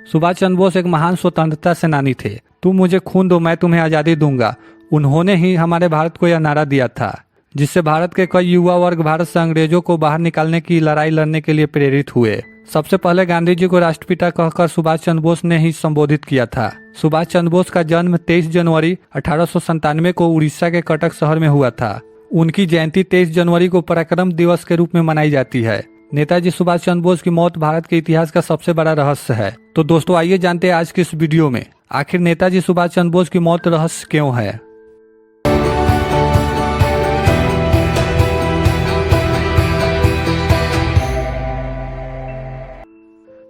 सुभाष चंद्र बोस एक महान स्वतंत्रता सेनानी थे। तुम मुझे खून दो, मैं तुम्हें आज़ादी दूंगा। उन्होंने ही हमारे भारत को यह नारा दिया था, जिससे भारत के कई युवा वर्ग भारत से अंग्रेजों को बाहर निकालने की लड़ाई लड़ने के लिए प्रेरित हुए। सबसे पहले गांधी जी को राष्ट्रपिता कहकर सुभाष चंद्र बोस ने ही संबोधित किया था। सुभाष चंद्र बोस का जन्म 23 जनवरी 1897 को उड़ीसा के कटक शहर में हुआ था। उनकी जयंती 23 जनवरी को पराक्रम दिवस के रूप में मनाई जाती है। नेताजी सुभाष चंद्र बोस की मौत भारत के इतिहास का सबसे बड़ा रहस्य है। तो दोस्तों आइए जानते हैं आज की इस वीडियो में आखिर नेताजी सुभाष चंद्र बोस की मौत रहस्य क्यों है।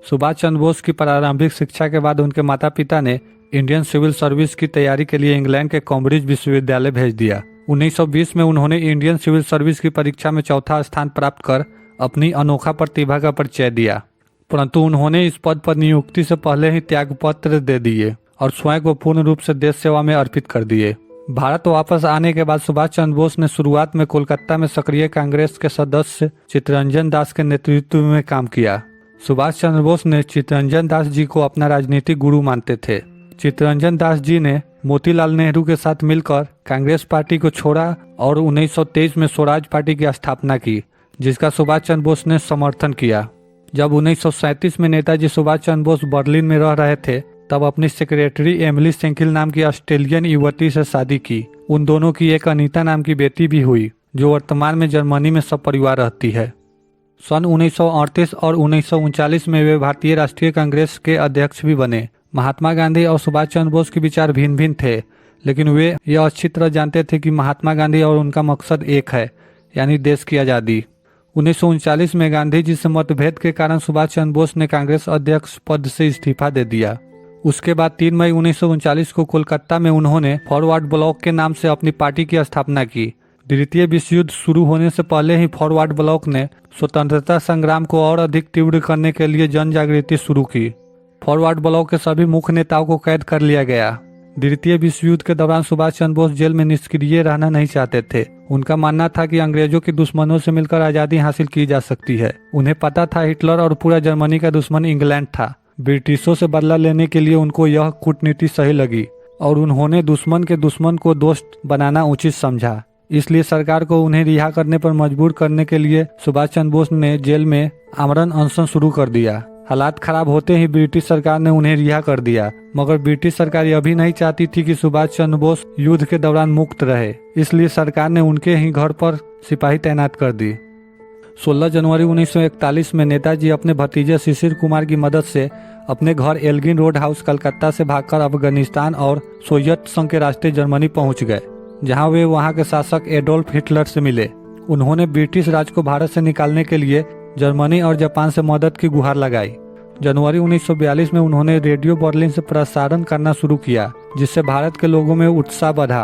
सुभाष चंद्र बोस की प्रारंभिक शिक्षा के बाद उनके माता पिता ने इंडियन सिविल सर्विस की तैयारी के लिए इंग्लैंड के कैम्ब्रिज विश्वविद्यालय भेज दिया। 1920 में उन्होंने इंडियन सिविल सर्विस की परीक्षा में चौथा स्थान प्राप्त कर अपनी अनोखा प्रतिभा का परिचय दिया, परंतु उन्होंने इस पद पर नियुक्ति से पहले ही त्यागपत्र दे दिए और स्वयं को पूर्ण रूप से देश सेवा में अर्पित कर दिए। भारत वापस आने के बाद सुभाष चंद्र बोस ने शुरुआत में कोलकाता में सक्रिय कांग्रेस के सदस्य चित्तरंजन दास के नेतृत्व में काम किया। सुभाष चंद्र बोस ने चित्तरंजन दास जी को अपना राजनीतिक गुरु मानते थे। चित्तरंजन दास जी ने मोतीलाल नेहरू के साथ मिलकर कांग्रेस पार्टी को छोड़ा और 1923 में स्वराज पार्टी की स्थापना की, जिसका सुभाष चंद्र बोस ने समर्थन किया। जब 1937 में नेताजी सुभाष चंद्र बोस बर्लिन में रह रहे थे, तब अपनी सेक्रेटरी एमिली सेंकिल नाम की ऑस्ट्रेलियन युवती से शादी की। उन दोनों की एक अनीता नाम की बेटी भी हुई, जो वर्तमान में जर्मनी में सपरिवार रहती है। सन 1938 और 1939 में वे भारतीय राष्ट्रीय कांग्रेस के अध्यक्ष भी बने। महात्मा गांधी और सुभाष चंद्र बोस के विचार भिन्न भिन्न थे, लेकिन वे यह अच्छी तरह जानते थे कि महात्मा गांधी और उनका मकसद एक है, यानी देश की आज़ादी। 1939 में गांधी जी से मतभेद के कारण सुभाष चंद्र बोस ने कांग्रेस अध्यक्ष पद से इस्तीफा दे दिया। उसके बाद 3 मई 1939 को कोलकाता में उन्होंने फॉरवर्ड ब्लॉक के नाम से अपनी पार्टी की स्थापना की। द्वितीय विश्व युद्ध शुरू होने से पहले ही फॉरवर्ड ब्लॉक ने स्वतंत्रता संग्राम को और अधिक तीव्र करने के लिए जन जागृति शुरू की। फॉरवर्ड ब्लॉक के सभी मुख्य नेताओं को कैद कर लिया गया। द्वितीय विश्व युद्ध के दौरान सुभाष चंद्र बोस जेल में निष्क्रिय रहना नहीं चाहते थे। उनका मानना था कि अंग्रेजों के दुश्मनों से मिलकर आज़ादी हासिल की जा सकती है। उन्हें पता था हिटलर और पूरा जर्मनी का दुश्मन इंग्लैंड था। ब्रिटिशों से बदला लेने के लिए उनको यह कूटनीति सही लगी और उन्होंने दुश्मन के दुश्मन को दोस्त बनाना उचित समझा। इसलिए सरकार को उन्हें रिहा करने पर मजबूर करने के लिए सुभाष चंद्र बोस ने जेल में आमरण अनशन शुरू कर दिया। हालात खराब होते ही ब्रिटिश सरकार ने उन्हें रिहा कर दिया, मगर ब्रिटिश सरकार यह भी नहीं चाहती थी कि सुभाष चंद्र बोस युद्ध के दौरान मुक्त रहे। इसलिए सरकार ने उनके ही घर पर सिपाही तैनात कर दी। 16 जनवरी 1941 में नेताजी अपने भतीजे शिशिर कुमार की मदद से अपने घर एल्गिन रोड हाउस कलकत्ता से भागकर अफगानिस्तान और सोवियत संघ के रास्ते जर्मनी पहुंच गए, जहां वे वहां के शासक एडोल्फ हिटलर से मिले। उन्होंने ब्रिटिश राज को भारत से निकालने के लिए जर्मनी और जापान से मदद की गुहार लगाई। जनवरी 1942 में उन्होंने रेडियो बर्लिन से प्रसारण करना शुरू किया, जिससे भारत के लोगों में उत्साह बढ़ा।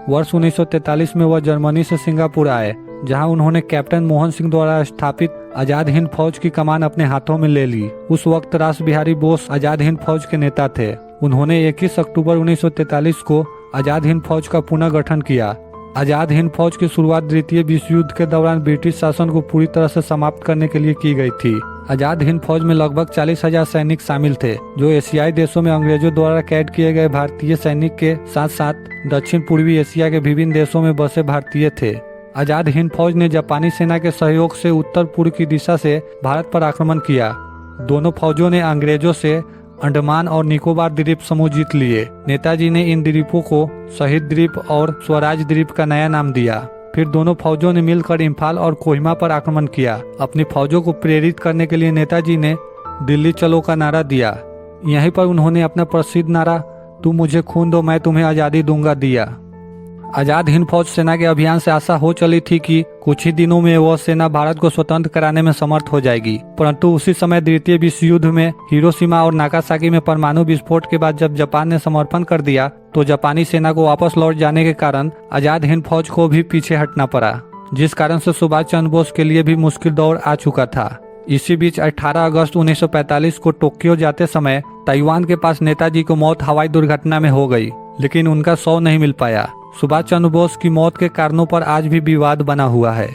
वर्ष 1943 में वह जर्मनी से सिंगापुर आए, जहां उन्होंने कैप्टन मोहन सिंह द्वारा स्थापित आजाद हिंद फौज की कमान अपने हाथों में ले ली। उस वक्त रास बिहारी बोस आजाद हिंद फौज के नेता थे। उन्होंने 21 अक्टूबर 1943 को आजाद हिंद फौज का पुनः गठन किया। आजाद हिंद फौज की शुरुआत द्वितीय विश्व युद्ध के दौरान ब्रिटिश शासन को पूरी तरह से समाप्त करने के लिए की गई थी। आजाद हिंद फौज में लगभग 40,000 सैनिक शामिल थे, जो एशियाई देशों में अंग्रेजों द्वारा कैद किए गए भारतीय सैनिक के साथ साथ दक्षिण पूर्वी एशिया के विभिन्न देशों में बसे भारतीय थे। आजाद हिंद फौज ने जापानी सेना के सहयोग से उत्तर पूर्व की दिशा से भारत पर आक्रमण किया। दोनों फौजों ने अंग्रेजों से अंडमान और निकोबार द्वीप समूह जीत लिए। नेताजी ने इन द्वीपों को शहीद द्वीप और स्वराज द्वीप का नया नाम दिया। फिर दोनों फौजों ने मिलकर इम्फाल और कोहिमा पर आक्रमण किया। अपनी फौजों को प्रेरित करने के लिए नेताजी ने दिल्ली चलो का नारा दिया। यहीं पर उन्होंने अपना प्रसिद्ध नारा तुम मुझे खून दो, मैं तुम्हें आज़ादी दूंगा दिया। आजाद हिंद फौज सेना के अभियान से आशा हो चली थी कि कुछ ही दिनों में वह सेना भारत को स्वतंत्र कराने में समर्थ हो जाएगी, परंतु उसी समय द्वितीय विश्व युद्ध में हिरोशिमा और नागासाकी में परमाणु विस्फोट के बाद जब जापान ने समर्पण कर दिया, तो जापानी सेना को वापस लौट जाने के कारण आजाद हिंद फौज को भी पीछे हटना पड़ा, जिस कारण से सुभाष चंद्र बोस के लिए भी मुश्किल दौर आ चुका था। इसी बीच 18 अगस्त 1945 को टोक्यो जाते समय ताइवान के पास नेताजी को मौत हवाई दुर्घटना में हो गई, लेकिन उनका शव नहीं मिल पाया। सुभाष चंद्र बोस की मौत के कारणों पर आज भी विवाद बना हुआ है।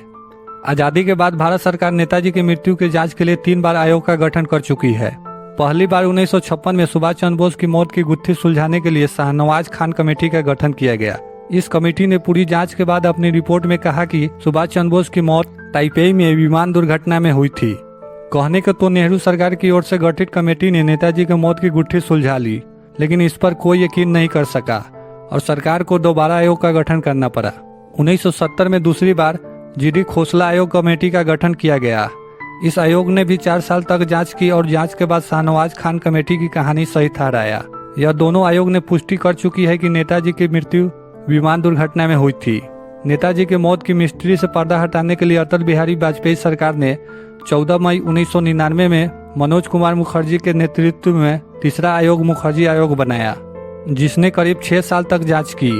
आजादी के बाद भारत सरकार नेताजी की मृत्यु की जांच के लिए 3 बार आयोग का गठन कर चुकी है। पहली बार 1956 में सुभाष चंद्र बोस की मौत की गुत्थी सुलझाने के लिए शाहनवाज खान कमेटी का गठन किया गया। इस कमेटी ने पूरी जांच के बाद अपनी रिपोर्ट में कहा कि सुभाष चंद्र बोस की मौत ताइपेई में विमान दुर्घटना में हुई थी। कहने को तो नेहरू सरकार की ओर से गठित कमेटी ने नेताजी की मौत की गुत्थी सुलझा ली, लेकिन इस पर कोई यकीन नहीं कर सका और सरकार को दोबारा आयोग का गठन करना पड़ा। 1970 में दूसरी बार जीडी खोसला आयोग कमेटी का गठन किया गया। इस आयोग ने भी 4 साल तक जांच की और जांच के बाद शाहनवाज खान कमेटी की कहानी सही ठहराया। यह दोनों आयोग ने पुष्टि कर चुकी है कि नेताजी की मृत्यु विमान दुर्घटना में हुई थी। नेताजी की मौत की मिस्ट्री से पर्दा हटाने के लिए अटल बिहारी वाजपेयी सरकार ने 14 मई 1999 में मनोज कुमार मुखर्जी के नेतृत्व में तीसरा आयोग मुखर्जी आयोग बनाया, जिसने करीब 6 साल तक जांच की।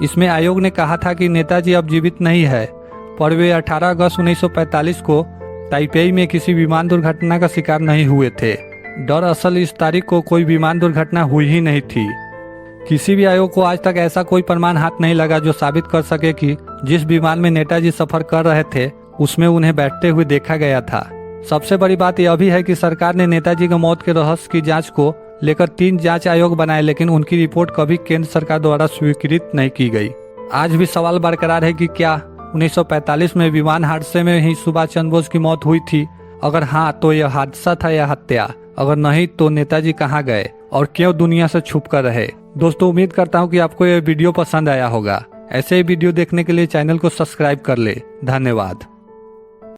इसमें आयोग ने कहा था कि नेताजी अब जीवित नहीं है, पर वे 18 अगस्त 1945 को ताइपेई में किसी विमान दुर्घटना का शिकार नहीं हुए थे। दरअसल इस तारीख को कोई विमान दुर्घटना हुई ही नहीं थी। किसी भी आयोग को आज तक ऐसा कोई प्रमाण हाथ नहीं लगा जो साबित कर सके कि जिस विमान में नेताजी सफर कर रहे थे उसमें उन्हें बैठते हुए देखा गया था। सबसे बड़ी बात यह भी है कि सरकार ने नेताजी की मौत के रहस्य की जांच को लेकर 3 जांच आयोग बनाए, लेकिन उनकी रिपोर्ट कभी केंद्र सरकार द्वारा स्वीकृत नहीं की गई। आज भी सवाल बरकरार है कि क्या 1945 में विमान हादसे में ही सुभाष चंद्र बोस की मौत हुई थी? अगर हाँ तो यह हादसा था या हत्या? अगर नहीं तो नेताजी कहाँ गए और क्यों दुनिया से छुप कर रहे? दोस्तों, उम्मीद करता हूँ कि आपको यह वीडियो पसंद आया होगा। ऐसे ही वीडियो देखने के लिए चैनल को सब्सक्राइब कर ले। धन्यवाद।